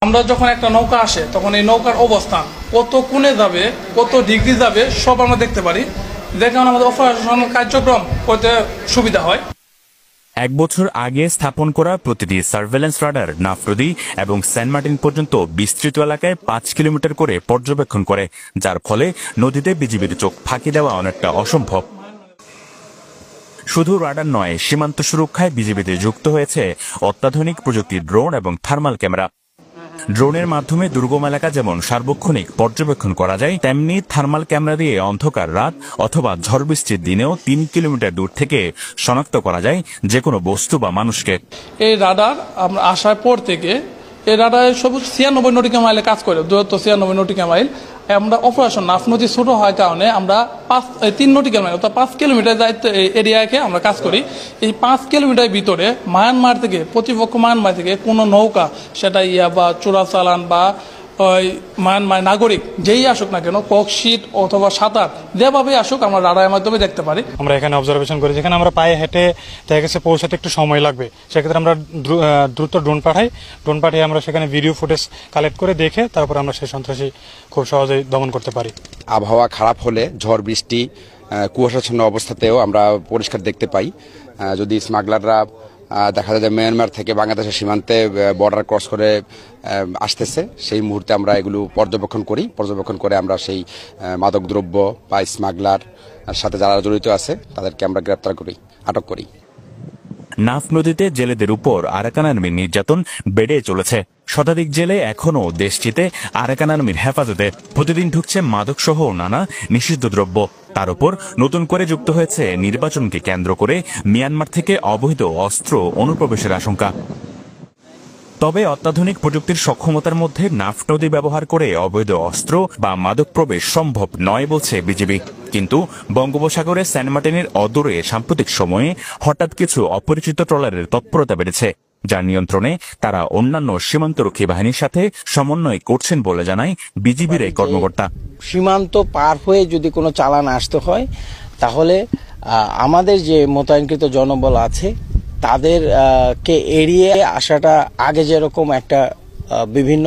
আমরা যখন একটা নৌকা আসে তখন এই নৌকার অবস্থান কত কোণে যাবে, কত ডিগ্রি যাবে সব আমরা দেখতে পারি। দেখে আমাদের অপারেশন কার্যক্রম করতে সুবিধা হয়। 1 বছর আগে স্থাপন করা প্রতিটি সার্ভেলেন্স রাডার নাফ নদী এবং সেন্ট মার্টিন পর্যন্ত বিস্তৃত এলাকায় 5 কিলোমিটার করে পর্যবেক্ষণ করে, যার ফলে নদীতে বিজিবির চোখ ফাঁকি দেওয়া অনেকটা অসম্ভব। শুধু রাডার নয়, সীমান্ত সুরক্ষায় বিজিবিতে যুক্ত হয়েছে অত্যাধুনিক প্রযুক্তির ড্রোন এবং থার্মাল ক্যামেরা। ড্রোনের মাধ্যমে দুর্গম এলাকা যেমন সার্বক্ষণিক পর্যবেক্ষণ করা যায়, তেমনি থার্মাল ক্যামেরা দিয়ে অন্ধকার রাত অথবা ঝড় বৃষ্টির দিনেও 3 কিলোমিটার দূর থেকে শনাক্ত করা যায় যে কোনো বস্তু বা মানুষকে। এই রাডার আমরা আসার পর থেকে এই রাডার সবুজ 96 নটিক্যাল মাইলে কাজ করে, দূরত্ব 96 নটিক্যাল মাইল। আমরা অপারেশন নাফ নদী ছোট হওয়ার কারণে আমরা 3 নটিক্যাল মাইল অর্থাৎ 5 কিলোমিটার দায়িত্ব এরিয়াকে আমরা কাজ করি। এই 5 কিলোমিটার ভিতরে মায়ানমার থেকে, প্রতিপক্ষ মায়ানমার থেকে কোনো নৌকা, সেটা বা চোরাচালান বা মায়ানমার নাগরিক যেই আসুক না কেন, ককশিট অথবা সাঁতার যেভাবে আসুক আমরা রাডারের মাধ্যমে দেখতে পারি। আমরা এখানে অবজারভেশন করি, যেখানে আমরা পায়ে হেঁটে দেখা গেছে পৌঁছাতে একটু সময় লাগবে, সেক্ষেত্রে আমরা দ্রুত ড্রোন পাঠিয়ে আমরা সেখানে ভিডিও ফুটেজ কালেক্ট করে দেখে তারপর আমরা সেই সন্ত্রাসী খুব সহজেই দমন করতে পারি। আবহাওয়া খারাপ হলে, ঝড় বৃষ্টি কুয়াশাচ্ছন্ন অবস্থাতেও আমরা পরিষ্কার দেখতে পাই। যদি স্মাগলাররা দেখা যায় যে মিয়ানমার থেকে বাংলাদেশের সীমান্তে বর্ডার ক্রস করে আসতেছে, সেই মুহূর্তে আমরা এগুলো পর্যবেক্ষণ করে আমরা সেই মাদকদ্রব্য বা স্মাগলার সাথে যারা জড়িত আছে তাদেরকে আমরা গ্রেপ্তার করি, আটক করি। নাফ নদীতে জেলেদের উপর আরাকান আর্মির নির্যাতন বেড়ে চলেছে। শতাধিক জেলে এখনও দেশটিতে আরাকান আর্মির হেফাজতে। প্রতিদিন ঢুকছে মাদকসহ নানা নিষিদ্ধ দ্রব্য। তার উপর নতুন করে যুক্ত হয়েছে নির্বাচনকে কেন্দ্র করে মিয়ানমার থেকে অবৈধ অস্ত্র অনুপ্রবেশের আশঙ্কা। তবে অত্যাধুনিক প্রযুক্তির সক্ষমতার মধ্যে নাফ নদী ব্যবহার করে অবৈধ অস্ত্র বা মাদক প্রবেশ সম্ভব নয় বলছে বিজিবি। কিন্তু বঙ্গোপসাগরে সেন্ট মার্টিনের অদূরে সাম্প্রতিক সময়ে হঠাৎ কিছু অপরিচিত ট্রলারের তৎপরতা বেড়েছে, যার নিয়ন্ত্রণে তারা অন্যান্য সীমান্তরক্ষী বাহিনীর সাথে সমন্বয় করছেন বলে জানায় বিজিবির এই কর্মকর্তা। সীমান্ত পার হয়ে যদি কোনো চালান আসতে হয় তাহলে আমাদের যে মোতায়েনকৃত জনবল আছে তাদেরকে এড়িয়ে আসাটা আগে যেরকম একটা বিভিন্ন